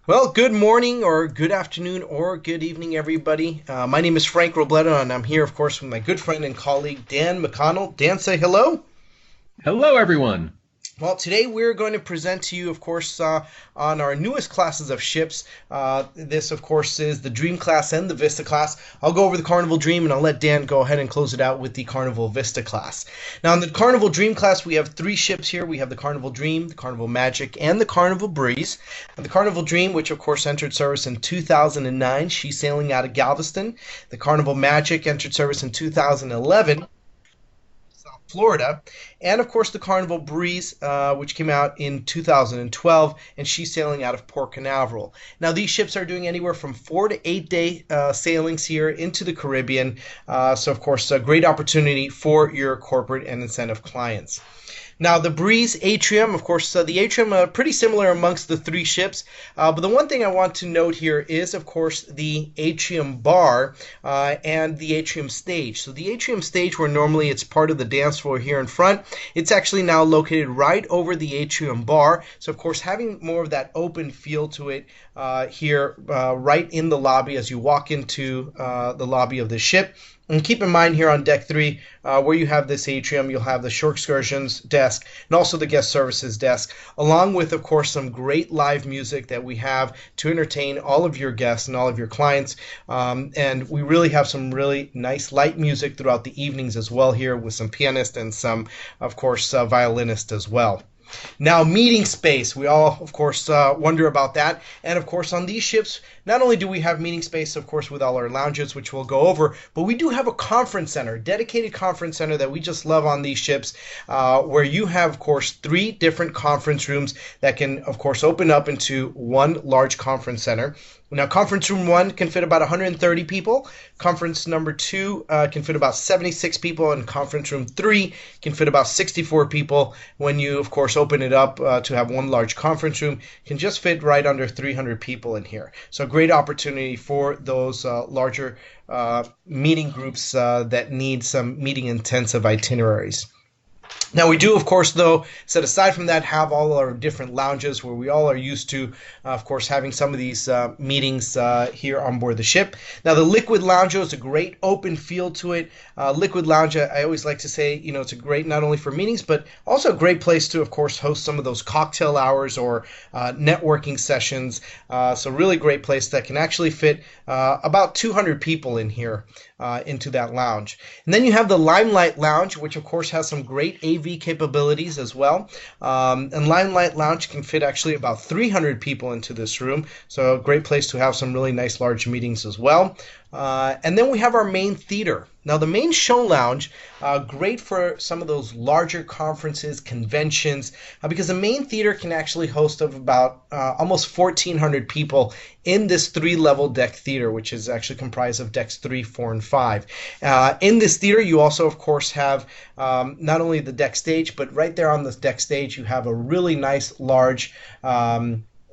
Well, good morning or good afternoon or good evening, everybody. My name is Frank Robledo, and I'm here, of course, with my good friend and colleague, Dan McConnell. Dan, say hello. Hello, everyone. Well, today we're going to present to you, of course, on our newest classes of ships. This, of course, is the Dream class and the Vista class. I'll go over the Carnival Dream and I'll let Dan go ahead and close it out with the Carnival Vista class. Now, in the Carnival Dream class, we have three ships here. We have the Carnival Dream, the Carnival Magic, and the Carnival Breeze. The Carnival Dream, which, of course, entered service in 2009, she's sailing out of Galveston. The Carnival Magic entered service in 2011. Florida, and of course the Carnival Breeze, which came out in 2012, and she's sailing out of Port Canaveral. Now these ships are doing anywhere from 4 to 8 day sailings here into the Caribbean, so of course a great opportunity for your corporate and incentive clients. Now, the Breeze atrium, of course, the atrium pretty similar amongst the three ships. But the one thing I want to note here is, of course, the atrium bar and the atrium stage. So the atrium stage, where normally it's part of the dance floor here in front, it's actually now located right over the atrium bar. So, of course, having more of that open feel to it here right in the lobby as you walk into the lobby of the ship. And keep in mind here on deck three, where you have this atrium, you'll have the shore excursions desk and also the guest services desk, along with, of course, some great live music that we have to entertain all of your guests and all of your clients. And we really have some really nice light music throughout the evenings as well here with some pianists and some, of course, violinists as well. Now, meeting space. We all, of course, wonder about that. And, of course, on these ships, not only do we have meeting space, of course, with all our lounges, which we'll go over, but we do have a conference center, dedicated conference center that we just love on these ships, where you have, of course, three different conference rooms that can, of course, open up into one large conference center. Now, conference room one can fit about 130 people. Conference number two can fit about 76 people, and conference room three can fit about 64 people. When you, of course, open it up to have one large conference room, can just fit right under 300 people in here. So, great opportunity for those larger meeting groups that need some meeting intensive itineraries. Now we do, of course, though, set aside from that, have all our different lounges where we all are used to, of course, having some of these meetings here on board the ship. Now the Liquid Lounge is a great open feel to it. Liquid Lounge, I always like to say, it's a great not only for meetings, but also a great place to, of course, host some of those cocktail hours or networking sessions. So really great place that can actually fit about 200 people in here into that lounge. And then you have the Limelight Lounge, which of course has some great AV capabilities as well. And Limelight Lounge can fit actually about 300 people into this room. So a great place to have some really nice large meetings as well. And then we have our main theater. Now the main show lounge, great for some of those larger conferences, conventions, because the main theater can actually host of about almost 1,400 people in this three-level deck theater, which is actually comprised of decks 3, 4, and 5. In this theater, you also, of course, have not only the deck stage, but right there on the deck stage, you have a really nice large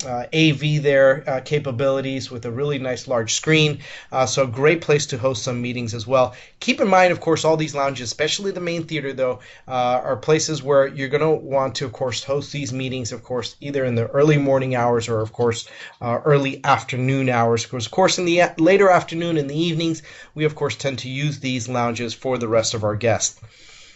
AV there capabilities with a really nice large screen. So a great place to host some meetings as well. Keep in mind, of course, all these lounges, especially the main theater, though, are places where you're going to want to, of course, host these meetings, of course, either in the early morning hours or, of course, early afternoon hours. Because, of course, in the later afternoon and the evenings, we, of course, tend to use these lounges for the rest of our guests.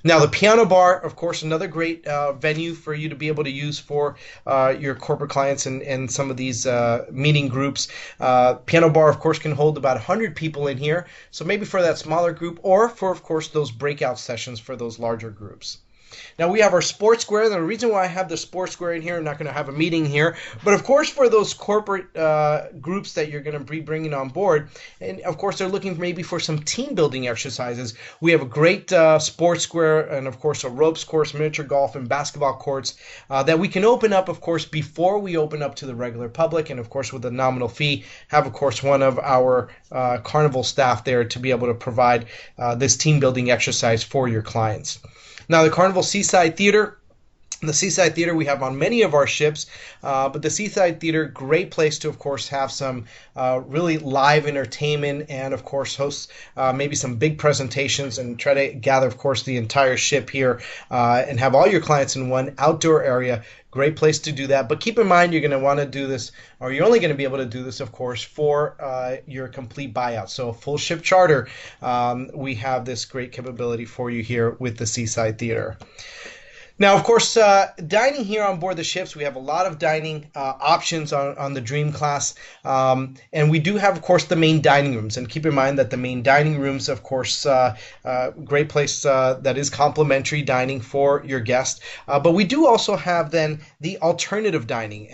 Now, the piano bar, of course, another great venue for you to be able to use for your corporate clients and some of these meeting groups. Piano bar, of course, can hold about 100 people in here. So maybe for that smaller group or for, of course, those breakout sessions for those larger groups. Now we have our sports square. And the reason why I have the sports square in here, I'm not going to have a meeting here, but of course for those corporate groups that you're going to be bringing on board, and of course they're looking maybe for some team building exercises. We have a great sports square and of course a ropes course, miniature golf, and basketball courts that we can open up, of course, before we open up to the regular public, and of course with a nominal fee, have of course one of our carnival staff there to be able to provide this team building exercise for your clients. Now, the Carnival Seaside Theater, The Seaside Theater we have on many of our ships, but the Seaside Theater, great place to, of course, have some really live entertainment and, of course, host maybe some big presentations and try to gather, of course, the entire ship here and have all your clients in one outdoor area. Great place to do that. But keep in mind, you're going to want to do this, or you're only going to be able to do this, of course, for your complete buyout. So, full ship charter, we have this great capability for you here with the Seaside Theater. Now, of course, dining here on board the ships, we have a lot of dining options on the Dream class. And we do have, of course, the main dining rooms. And keep in mind that the main dining rooms, of course, great place that is complimentary dining for your guest. But we do also have then the alternative dining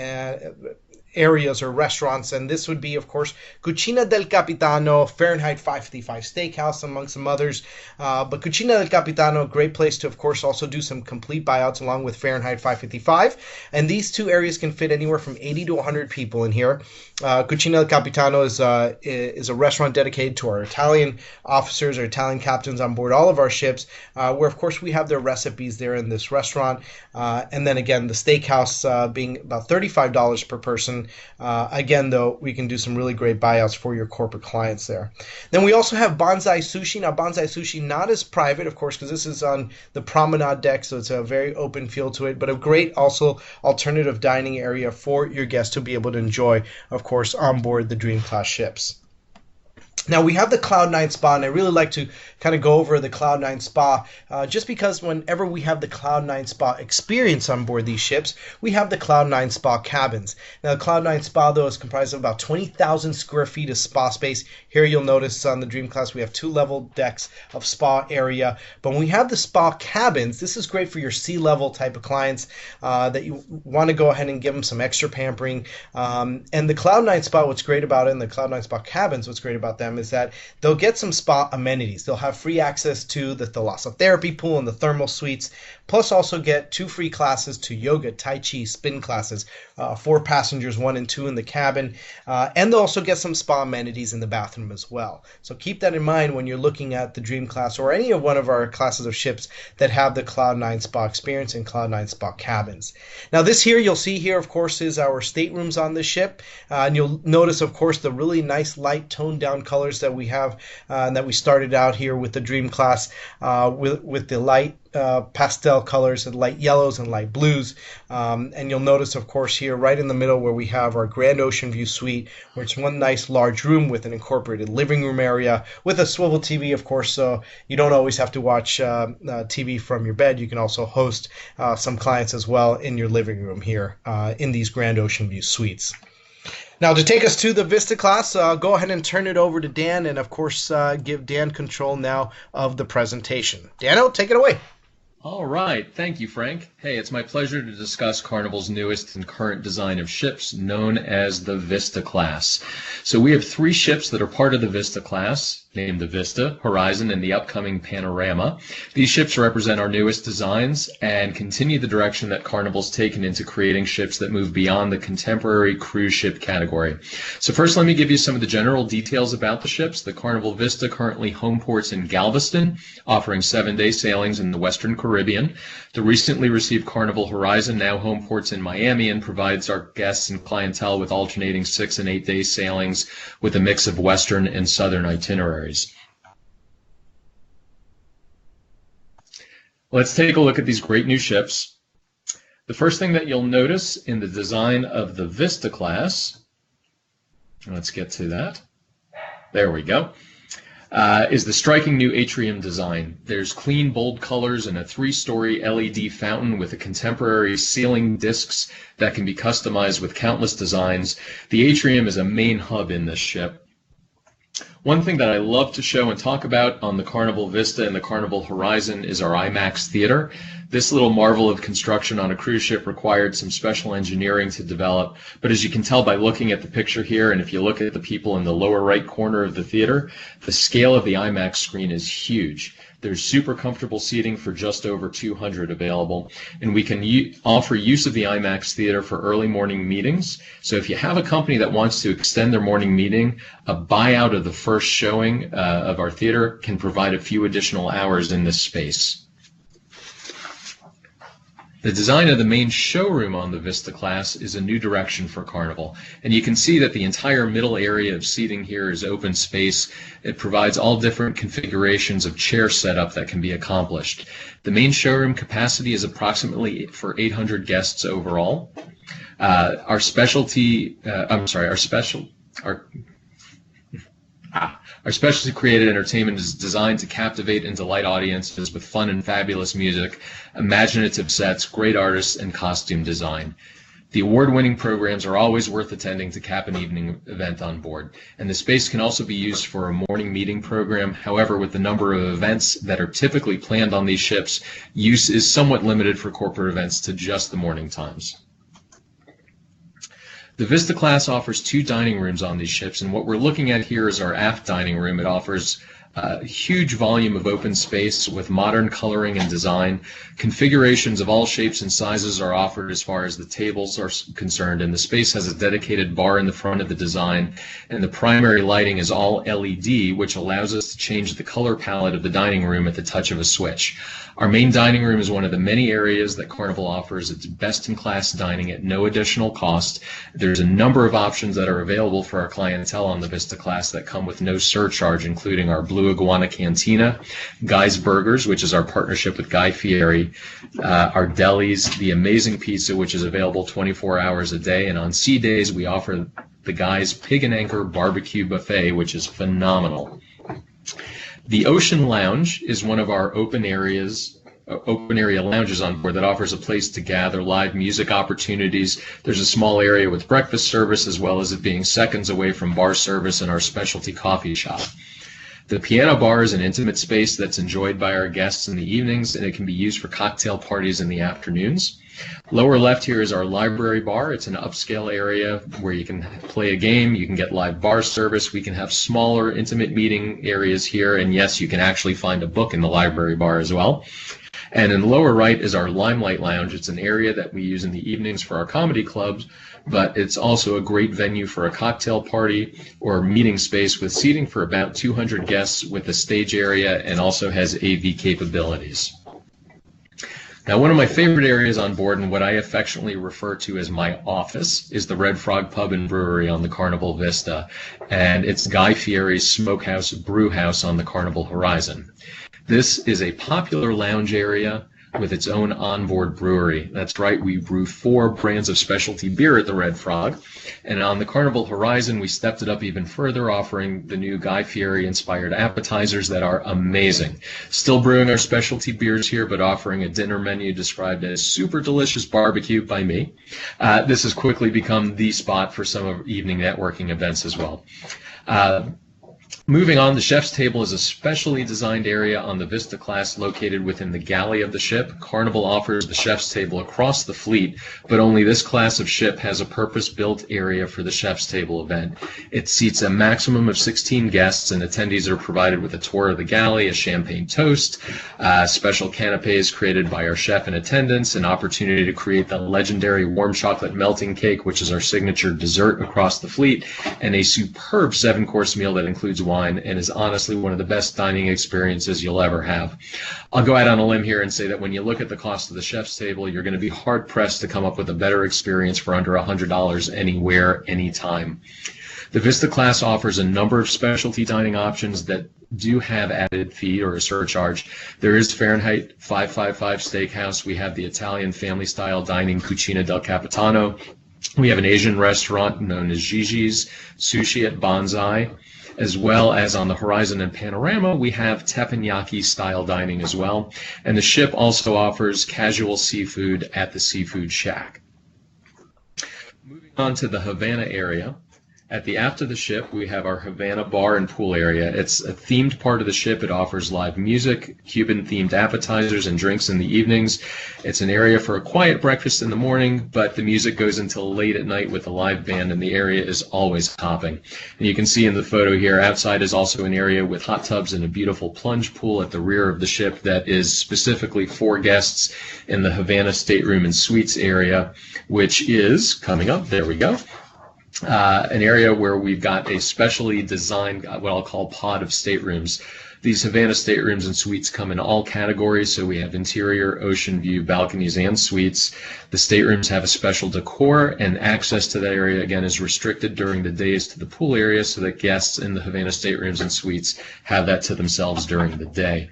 areas or restaurants, and this would be, of course, Cucina del Capitano, Fahrenheit 555 Steakhouse, among some others. But Cucina del Capitano, great place to, of course, also do some complete buyouts along with Fahrenheit 555. And these two areas can fit anywhere from 80 to 100 people in here. Cucina del Capitano is a restaurant dedicated to our Italian officers or Italian captains on board all of our ships, where, of course, we have their recipes there in this restaurant. And then, again, the steakhouse being about $35 per person. Again, though, we can do some really great buyouts for your corporate clients there. Then we also have Bonsai Sushi. Now, Bonsai Sushi, not as private, of course, because this is on the promenade deck, so it's a very open feel to it, but a great also alternative dining area for your guests to be able to enjoy, of course, on board the Dream Class ships. Now, we have the Cloud9 Spa, and I really like to kind of go over the Cloud9 Spa just because whenever we have the Cloud9 Spa experience on board these ships, we have the Cloud9 Spa cabins. Now, the Cloud9 Spa, though, is comprised of about 20,000 square feet of spa space. Here you'll notice on the Dream Class we have 2 level decks of spa area. But when we have the spa cabins, this is great for your sea-level type of clients that you want to go ahead and give them some extra pampering. And the Cloud9 Spa, what's great about it, and the Cloud9 Spa cabins, what's great about them is that they'll get some spa amenities. They'll have free access to the thalassotherapy pool and the thermal suites, plus also get 2 free classes to yoga, tai chi, spin classes for passengers 1 and 2 in the cabin. And they'll also get some spa amenities in the bathroom as well. So keep that in mind when you're looking at the Dream Class or any of one of our classes of ships that have the Cloud9 Spa experience and Cloud9 Spa cabins. Now this here, you'll see here, of course, is our staterooms on the ship. And you'll notice, of course, the really nice light toned down colors that we have and that we started out here with the Dream Class with the light pastel colors and light yellows and light blues. And you'll notice, of course, here right in the middle where we have our Grand Ocean View Suite, where it's one nice large room with an incorporated living room area with a swivel TV, of course, so you don't always have to watch TV from your bed. You can also host some clients as well in your living room here in these Grand Ocean View Suites. Now, to take us to the Vista class, go ahead and turn it over to Dan, and of course, give Dan control now of the presentation. Dano, take it away. All right. Thank you, Frank. Hey, it's my pleasure to discuss Carnival's newest and current design of ships known as the Vista class. So we have 3 ships that are part of the Vista class, named the Vista, Horizon, and the upcoming Panorama. These ships represent our newest designs and continue the direction that Carnival's taken into creating ships that move beyond the contemporary cruise ship category. So first, let me give you some of the general details about the ships. The Carnival Vista currently home ports in Galveston, offering 7-day sailings in the Western Caribbean. The recently received Carnival Horizon now home ports in Miami and provides our guests and clientele with alternating 6 and 8-day sailings with a mix of Western and Southern itineraries. Let's take a look at these great new ships. The first thing that you'll notice in the design of the Vista class, let's get to that. There we go. Is the striking new atrium design. There's clean, bold colors and a 3-story LED fountain with a contemporary ceiling discs that can be customized with countless designs. The atrium is a main hub in this ship. One thing that I love to show and talk about on the Carnival Vista and the Carnival Horizon is our IMAX theater. This little marvel of construction on a cruise ship required some special engineering to develop, but as you can tell by looking at the picture here, and if you look at the people in the lower right corner of the theater, the scale of the IMAX screen is huge. There's super comfortable seating for just over 200 available, and we can offer use of the IMAX theater for early morning meetings. So if you have a company that wants to extend their morning meeting, a buyout of the first showing of our theater can provide a few additional hours in this space. The design of the main showroom on the Vista class is a new direction for Carnival, and you can see that the entire middle area of seating here is open space. It provides all different configurations of chair setup that can be accomplished. The main showroom capacity is approximately for 800 guests overall. Our specialty created entertainment is designed to captivate and delight audiences with fun and fabulous music, imaginative sets, great artists, and costume design. The award-winning programs are always worth attending to cap an evening event on board, and the space can also be used for a morning meeting program. However, with the number of events that are typically planned on these ships, use is somewhat limited for corporate events to just the morning times. The Vista class offers 2 dining rooms on these ships, and what we're looking at here is our aft dining room. It offers a huge volume of open space with modern coloring and design. Configurations of all shapes and sizes are offered as far as the tables are concerned, and the space has a dedicated bar in the front of the design, and the primary lighting is all LED, which allows us to change the color palette of the dining room at the touch of a switch. Our main dining room is one of the many areas that Carnival offers its best-in-class dining at no additional cost. There's a number of options that are available for our clientele on the Vista class that come with no surcharge, including our Blue Iguana Cantina, Guy's Burgers, which is our partnership with Guy Fieri, our delis, the amazing pizza, which is available 24 hours a day, and on sea days we offer the Guy's Pig and Anchor Barbecue Buffet, which is phenomenal. The Ocean Lounge is one of our open area lounges on board that offers a place to gather live music opportunities. There's a small area with breakfast service, as well as it being seconds away from bar service and our specialty coffee shop. The piano bar is an intimate space that's enjoyed by our guests in the evenings, and it can be used for cocktail parties in the afternoons. Lower left here is our library bar. It's an upscale area where you can play a game, you can get live bar service, we can have smaller intimate meeting areas here, and yes, you can actually find a book in the library bar as well. And in the lower right is our Limelight Lounge. It's an area that we use in the evenings for our comedy clubs, but it's also a great venue for a cocktail party or meeting space with seating for about 200 guests with a stage area, and also has AV capabilities. Now, one of my favorite areas on board, and what I affectionately refer to as my office, is the Red Frog Pub and Brewery on the Carnival Vista, and it's Guy Fieri's Smokehouse Brew House on the Carnival Horizon. This is a popular lounge area with its own onboard brewery. That's right, we brew 4 brands of specialty beer at the Red Frog, and on the Carnival Horizon we stepped it up even further, offering the new Guy Fieri inspired appetizers that are amazing. Still brewing our specialty beers here, but offering a dinner menu described as super delicious barbecue by me. This has quickly become the spot for some of evening networking events as well. Moving on, the chef's table is a specially designed area on the Vista class located within the galley of the ship. Carnival offers the chef's table across the fleet, but only this class of ship has a purpose-built area for the chef's table event. It seats a maximum of 16 guests, and attendees are provided with a tour of the galley, a champagne toast, special canapes created by our chef in attendance, an opportunity to create the legendary warm chocolate melting cake, which is our signature dessert across the fleet, and a superb 7-course meal that includes wine and is honestly one of the best dining experiences you'll ever have. I'll go out on a limb here and say that when you look at the cost of the chef's table, you're going to be hard-pressed to come up with a better experience for under $100 anywhere, anytime. The Vista class offers a number of specialty dining options that do have added fee or a surcharge. There is Fahrenheit 555 Steakhouse. We have the Italian family-style dining Cucina del Capitano. We have an Asian restaurant known as Gigi's, sushi at Bonsai, as well as on the Horizon and Panorama, we have teppanyaki-style dining as well. And the ship also offers casual seafood at the Seafood Shack. Moving on to the Havana area. At the aft of the ship, we have our Havana bar and pool area. It's a themed part of the ship. It offers live music, Cuban-themed appetizers, and drinks in the evenings. It's an area for a quiet breakfast in the morning, but the music goes until late at night with a live band, and the area is always hopping. And you can see in the photo here, outside is also an area with hot tubs and a beautiful plunge pool at the rear of the ship that is specifically for guests in the Havana stateroom and suites area, which is coming up. There we go. An area where we've got a specially designed, what I'll call pod of staterooms. These Havana staterooms and suites come in all categories, so we have interior, ocean view, balconies, and suites. The staterooms have a special decor, and access to that area, again, is restricted during the days to the pool area so that guests in the Havana staterooms and suites have that to themselves during the day.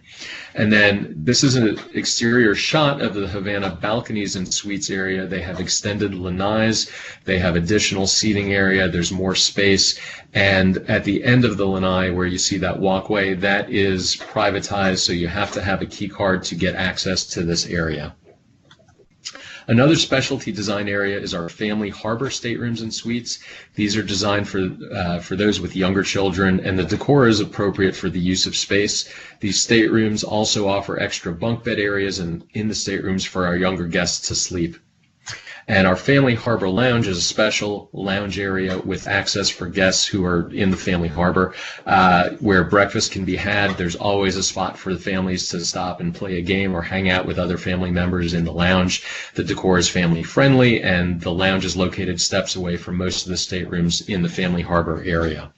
And then this is an exterior shot of the Havana balconies and suites area. They have extended lanais, they have additional seating area, there's more space, and at the end of the lanai where you see that walkway, that is privatized, so you have to have a key card to get access to this area. Another specialty design area is our family harbor staterooms and suites. These are designed for those with younger children, and the decor is appropriate for the use of space. These staterooms also offer extra bunk bed areas in the staterooms for our younger guests to sleep. And our Family Harbor Lounge is a special lounge area with access for guests who are in the Family Harbor, where breakfast can be had. There's always a spot for the families to stop and play a game or hang out with other family members in the lounge. The decor is family friendly, and the lounge is located steps away from most of the staterooms in the Family Harbor area.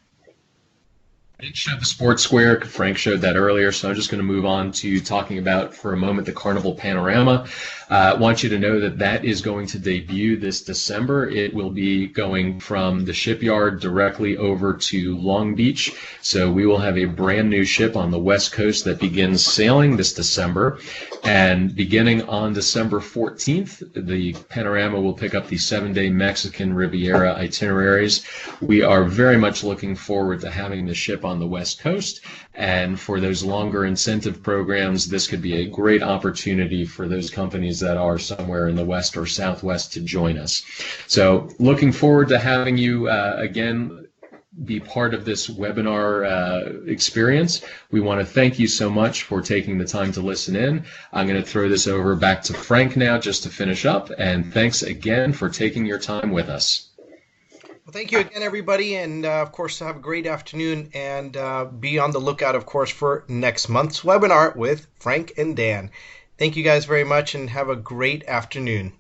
I did show the sports square. Frank showed that earlier, so I'm just going to move on to talking about, for a moment, the Carnival Panorama. I want you to know that that is going to debut this December. It will be going from the shipyard directly over to Long Beach. So we will have a brand new ship on the West Coast that begins sailing this December. And beginning on December 14th, the Panorama will pick up the 7-day Mexican Riviera itineraries. We are very much looking forward to having the ship on the West Coast. And for those longer incentive programs, this could be a great opportunity for those companies that are somewhere in the West or Southwest to join us. So looking forward to having you again be part of this webinar experience. We want to thank you so much for taking the time to listen in. I'm going to throw this over back to Frank now just to finish up, and thanks again for taking your time with us. Well, thank you again, everybody, and of course, have a great afternoon, and be on the lookout, of course, for next month's webinar with Frank and Dan. Thank you guys very much, and have a great afternoon.